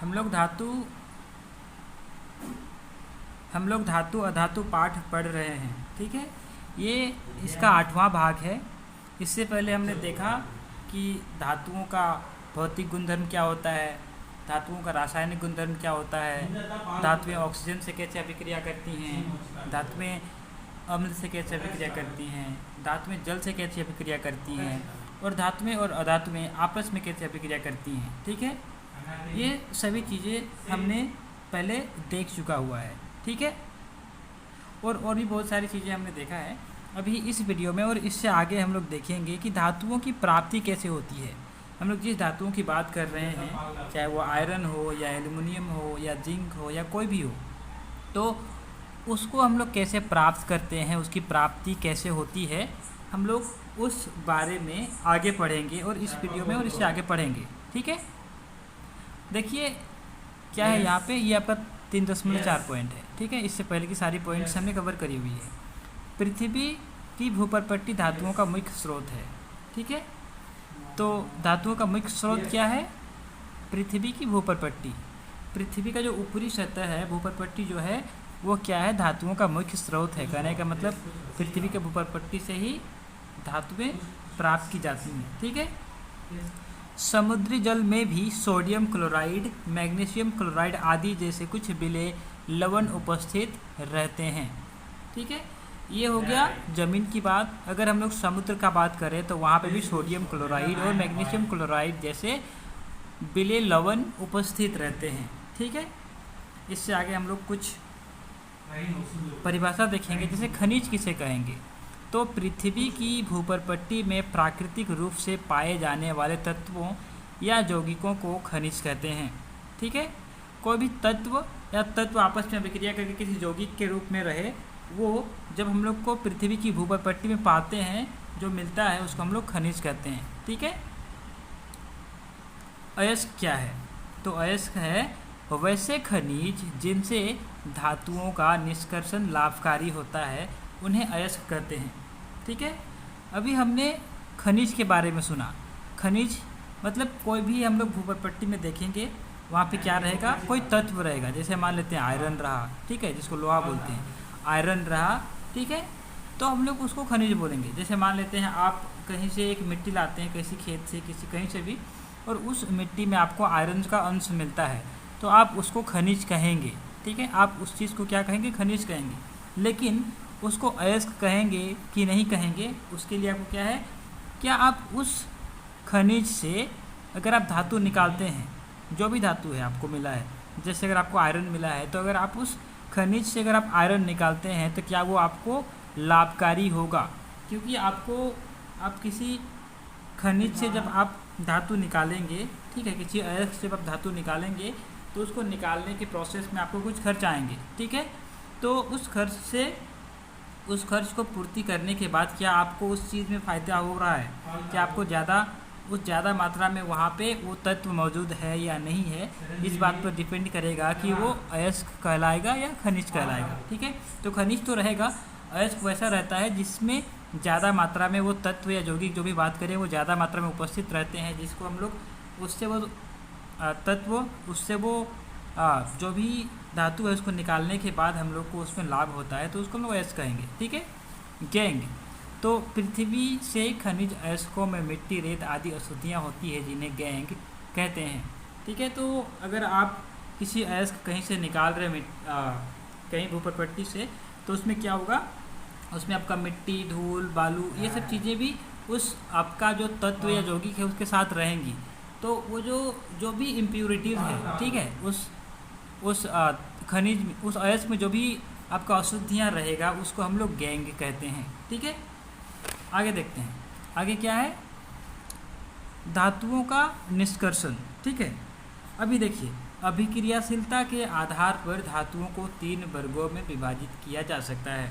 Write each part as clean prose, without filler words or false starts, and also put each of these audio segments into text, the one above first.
हम लोग धातु अधातु पाठ पढ़ रहे हैं। ठीक है, ये इसका 8वां भाग है। इससे पहले हमने देखा कि धातुओं का भौतिक गुणधर्म क्या होता है, धातुओं का रासायनिक गुणधर्म क्या होता है, धातुएं ऑक्सीजन से कैसे अभिक्रिया करती हैं, धातुएं अम्ल से कैसे अभिक्रिया करती हैं, धातुएं जल से कैसे अभिक्रिया करती हैं, और धातुएं और अधातुएं आपस में कैसे अभिक्रिया करती हैं। ठीक है, ये सभी चीज़ें हमने पहले देख चुका हुआ है। ठीक है, और भी बहुत सारी चीज़ें हमने देखा है अभी इस वीडियो में, और इससे आगे हम लोग देखेंगे कि धातुओं की प्राप्ति कैसे होती है। हम लोग जिस धातुओं की बात कर रहे हैं, चाहे वो आयरन हो या एल्युमिनियम हो या जिंक हो या कोई भी हो, तो उसको हम लोग कैसे प्राप्त करते हैं, उसकी प्राप्ति कैसे होती है, हम लोग उस बारे में आगे पढ़ेंगे और इस वीडियो में और इससे आगे पढ़ेंगे। ठीक है, देखिए क्या है यहाँ पे, ये आपका 3.4 पॉइंट है। ठीक है, इससे पहले की सारी पॉइंट्स हमने कवर करी हुई है। पृथ्वी की भूपर्पट्टी धातुओं का मुख्य स्रोत है। ठीक है, तो धातुओं का मुख्य स्रोत क्या है? पृथ्वी की भूपर्पट्टी। पृथ्वी का जो ऊपरी सतह है, भूपर्पट्टी जो है, वो क्या है? धातुओं का मुख्य स्रोत है। कहने का मतलब पृथ्वी के भूपर्पट्टी से ही धातुएं प्राप्त की जाती हैं। ठीक है, समुद्री जल में भी सोडियम क्लोराइड, मैग्नीशियम क्लोराइड आदि जैसे कुछ विलेय लवण उपस्थित रहते हैं। ठीक है, ये हो गया ज़मीन की बात। अगर हम लोग समुद्र का बात करें तो वहाँ पे भी सोडियम क्लोराइड और मैग्नीशियम क्लोराइड जैसे विलेय लवण उपस्थित रहते हैं। ठीक है, इससे आगे हम लोग कुछ परिभाषा देखेंगे, जैसे खनिज किसे कहेंगे। तो पृथ्वी की भूपर्पट्टी में प्राकृतिक रूप से पाए जाने वाले तत्वों या यौगिकों को खनिज कहते हैं। ठीक है, कोई भी तत्व या तत्व आपस में अभिक्रिया करके किसी यौगिक के रूप में रहे, वो जब हम लोग को पृथ्वी की भूपर्पट्टी में पाते हैं, जो मिलता है उसको हम लोग खनिज कहते हैं। ठीक है, अयस्क क्या है? तो अयस्क है वैसे खनिज जिनसे धातुओं का निष्कर्षण लाभकारी होता है, उन्हें अयस्क कहते हैं। ठीक है, अभी हमने खनिज के बारे में सुना। खनिज मतलब कोई भी हम लोग भूपर्पट्टी में देखेंगे, वहाँ पे क्या रहेगा? कोई तत्व रहेगा। जैसे मान लेते हैं आयरन रहा, ठीक है, जिसको लोहा बोलते हैं, आयरन रहा। ठीक है, तो हम लोग उसको खनिज बोलेंगे। जैसे मान लेते हैं आप कहीं से एक मिट्टी लाते हैं, किसी खेत से, किसी कहीं से भी, और उस मिट्टी में आपको आयरन का अंश मिलता है, तो आप उसको खनिज कहेंगे। ठीक है, आप उस चीज़ को क्या कहेंगे? खनिज कहेंगे। लेकिन उसको अयस्क कहेंगे कि नहीं कहेंगे, उसके लिए आपको क्या है, क्या आप उस खनिज से अगर आप धातु निकालते हैं, जो भी धातु है आपको मिला है, जैसे अगर आपको आयरन मिला है, तो अगर आप उस खनिज से अगर आप आयरन निकालते हैं तो क्या वो आपको लाभकारी होगा? क्योंकि आप किसी खनिज से जब आप धातु निकालेंगे, ठीक है, किसी अयस्क से जब आप धातु निकालेंगे तो उसको निकालने के प्रोसेस में आपको कुछ खर्च आएंगे। ठीक है, तो उस खर्च को पूर्ति करने के बाद क्या आपको उस चीज़ में फ़ायदा हो रहा है? क्या आपको ज़्यादा मात्रा में वहाँ पे वो तत्व मौजूद है या नहीं है, इस बात पर डिपेंड करेगा कि वो अयस्क कहलाएगा या खनिज कहलाएगा। ठीक है, तो खनिज तो रहेगा। अयस्क वैसा रहता है जिसमें ज़्यादा मात्रा में वो तत्व या यौगिक जो भी बात करें वो ज़्यादा मात्रा में उपस्थित रहते हैं, जिसको हम लोग उससे वो जो भी धातु है उसको निकालने के बाद हम लोग को उसमें लाभ होता है, तो उसको हम लोग अयस्क कहेंगे। ठीक है, गैंग, तो पृथ्वी से खनिज अयस्कों में मिट्टी, रेत आदि अशुद्धियाँ होती है, जिन्हें गैंग कहते हैं। ठीक है, तो अगर आप किसी अयस्क कहीं से निकाल रहे कहीं भूपर्पट्टी से, तो उसमें क्या होगा? उसमें आपका मिट्टी, धूल, बालू, ये सब चीज़ें भी उस आपका जो तत्व या यौगिक है उसके साथ रहेंगी। तो वो जो भी इम्प्योरिटीज़ है, ठीक है, उस खनिज में, उस अयस्क में जो भी आपका अशुद्धियाँ रहेगा, उसको हम लोग गैंग कहते हैं। ठीक है, आगे देखते हैं, आगे क्या है? धातुओं का निष्कर्षण। ठीक है, अभी देखिए, अभिक्रियाशीलता के आधार पर धातुओं को 3 वर्गों में विभाजित किया जा सकता है।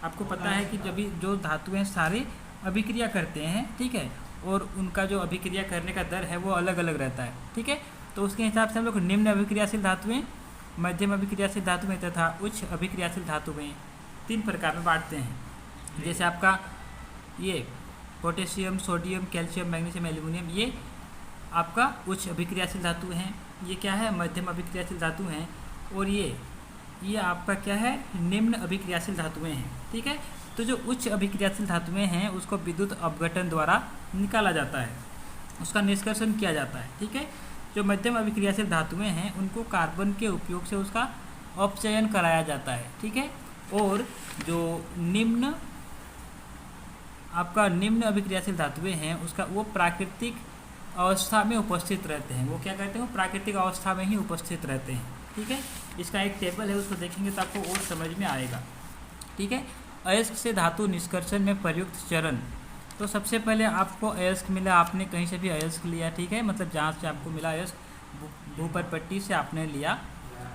आपको पता है कि जो धातुएं सारे अभिक्रिया करते हैं, ठीक है, और उनका जो अभिक्रिया करने का दर है वो अलग अलग रहता है। ठीक है, तो उसके हिसाब से हम लोग निम्न अभिक्रियाशील धातुएं, मध्यम अभिक्रियाशील धातुएं तथा उच्च अभिक्रियाशील धातुएं 3 प्रकार में बांटते हैं। जैसे आपका ये potassium, sodium, calcium, magnesium, aluminium, ये आपका उच्च अभिक्रियाशील धातु हैं, ये क्या है मध्यम अभिक्रियाशील धातु हैं, और ये आपका क्या है निम्न अभिक्रियाशील धातुएं हैं। ठीक है, तो जो उच्च अभिक्रियाशील धातुएं हैं उसको विद्युत अपघटन द्वारा निकाला जाता है, उसका निष्कर्षण किया जाता है। ठीक है, जो मध्यम अभिक्रियाशील धातुएं हैं उनको कार्बन के उपयोग से उसका अपचयन कराया जाता है। ठीक है, और जो निम्न अभिक्रियाशील धातुएं हैं उसका वो प्राकृतिक अवस्था में उपस्थित रहते हैं। वो क्या करते हैं, वो प्राकृतिक अवस्था में ही उपस्थित रहते हैं। ठीक है, इसका एक टेबल है, उसको देखेंगे तो आपको और समझ में आएगा। ठीक है, अयस्क से धातु निष्कर्षण में प्रयुक्त चरण। तो सबसे पहले आपको अयस्क मिला, आपने कहीं से भी अयस्क लिया। ठीक है, मतलब जहाँ से आपको मिला अयस्क भूपर पट्टी से आपने लिया।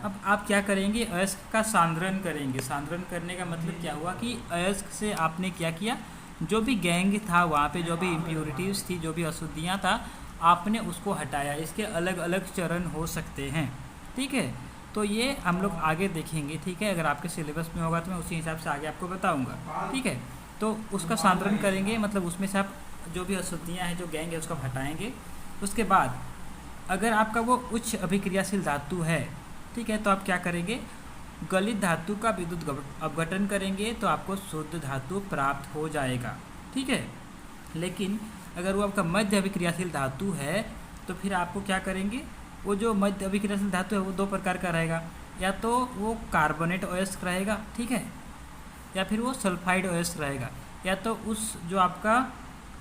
अब आप क्या करेंगे, अयस्क का सांद्रण करेंगे। सांद्रण करने का मतलब क्या हुआ कि अयस्क से आपने क्या किया, जो भी गैंग था वहाँ पे, जो भी इम्प्योरिटीज़ थी, जो भी अशुद्धियाँ था, आपने उसको हटाया। इसके अलग अलग चरण हो सकते हैं। ठीक है, तो ये हम लोग आगे देखेंगे। ठीक है, अगर आपके सिलेबस में होगा तो मैं उसी हिसाब से आगे आपको बताऊंगा। ठीक है, तो उसका सांद्रण करेंगे, मतलब उसमें से आप जो भी अशुद्धियाँ हैं, जो गैंग है, उसको हटाएंगे। उसके बाद अगर आपका वो उच्च अभिक्रियाशील धातु है, ठीक है, तो आप क्या करेंगे, गलित धातु का विद्युत अपघटन करेंगे तो आपको शुद्ध धातु प्राप्त हो जाएगा। ठीक है, लेकिन अगर वो आपका मध्य अभिक्रियाशील धातु है तो फिर आपको क्या करेंगे, वो जो मध्य अभिक्रियाशील धातु है वो दो प्रकार का रहेगा, या तो वो कार्बोनेट अयस्क रहेगा, ठीक है, या फिर वो सल्फाइड अयस्क रहेगा, या तो उस जो आपका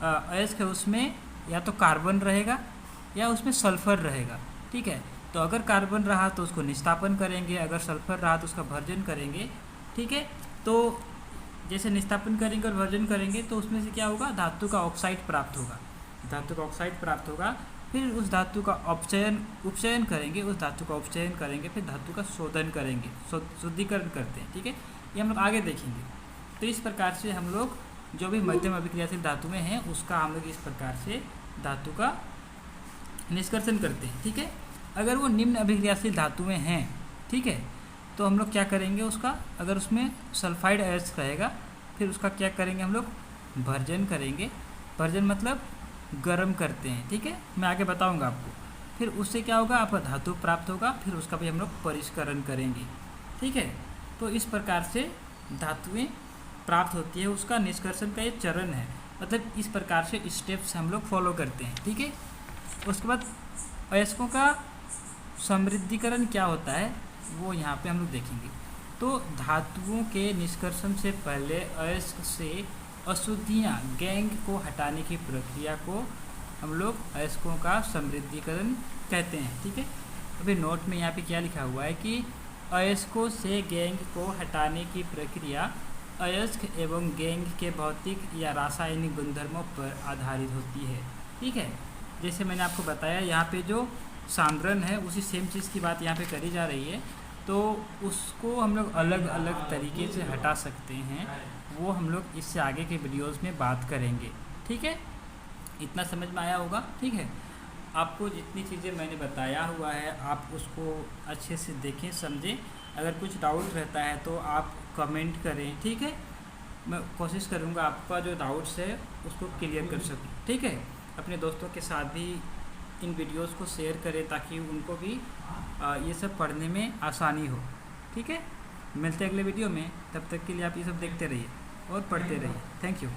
अयस्क है उसमें या तो कार्बन रहेगा या उसमें सल्फर रहेगा। ठीक है, तो अगर कार्बन रहा तो उसको निस्तापन करेंगे, अगर सल्फर रहा तो उसका भर्जन करेंगे। ठीक है, तो जैसे निस्तापन करेंगे और भर्जन करेंगे तो उसमें से क्या होगा, धातु का ऑक्साइड प्राप्त होगा। धातु का ऑक्साइड प्राप्त होगा, फिर उस धातु का उपचयन करेंगे, उस धातु का उपचयन करेंगे, फिर धातु का शोधन करेंगे, शुद्धिकरण करते हैं। ठीक है, ये हम लोग आगे देखेंगे। तो इस प्रकार से हम लोग जो भी मध्यम अभिक्रियाशील धातुएं हैं उसका हम लोग इस प्रकार से धातु का निष्कर्षण करते हैं। ठीक है, अगर वो निम्न अभिक्रियाशील धातुएं हैं, ठीक है, तो हम लोग क्या करेंगे, उसका अगर उसमें सल्फाइड अयस्क रहेगा फिर उसका क्या करेंगे, हम लोग भर्जन करेंगे। भर्जन मतलब गर्म करते हैं। ठीक है, मैं आगे बताऊंगा आपको। फिर उससे क्या होगा, आपका धातु प्राप्त होगा, फिर उसका भी हम लोग परिष्करण करेंगे। ठीक है, तो इस प्रकार से धातुएं प्राप्त होती है, उसका निष्कर्षण का ये चरण है। मतलब इस प्रकार से स्टेप्स हम लोग फॉलो करते हैं। ठीक है, उसके बाद अयस्कों का समृद्धिकरण क्या होता है वो यहाँ पे हम लोग देखेंगे। तो धातुओं के निष्कर्षण से पहले अयस्क से अशुद्धियाँ गैंग को हटाने की प्रक्रिया को हम लोग अयस्कों का समृद्धिकरण कहते हैं। ठीक है, अभी नोट में यहाँ पे क्या लिखा हुआ है कि अयस्कों से गैंग को हटाने की प्रक्रिया अयस्क एवं गैंग के भौतिक या रासायनिक गुणधर्मों पर आधारित होती है। ठीक है, जैसे मैंने आपको बताया यहाँ पे जो सांद्रण है उसी सेम चीज़ की बात यहाँ पे करी जा रही है, तो उसको हम लोग अलग अलग तरीके से हटा सकते हैं, वो हम लोग इससे आगे के वीडियोस में बात करेंगे। ठीक है, इतना समझ में आया होगा। ठीक है, आपको जितनी चीज़ें मैंने बताया हुआ है आप उसको अच्छे से देखें, समझें। अगर कुछ डाउट रहता है तो आप कमेंट करें। ठीक है, मैं कोशिश करूँगा आपका जो डाउट्स है उसको क्लियर कर सकूँ। ठीक है, अपने दोस्तों के साथ भी इन वीडियोस को शेयर करें ताकि उनको भी ये सब पढ़ने में आसानी हो। ठीक है, मिलते हैं अगले वीडियो में, तब तक के लिए आप ये सब देखते रहिए और पढ़ते रहिए। Thank you.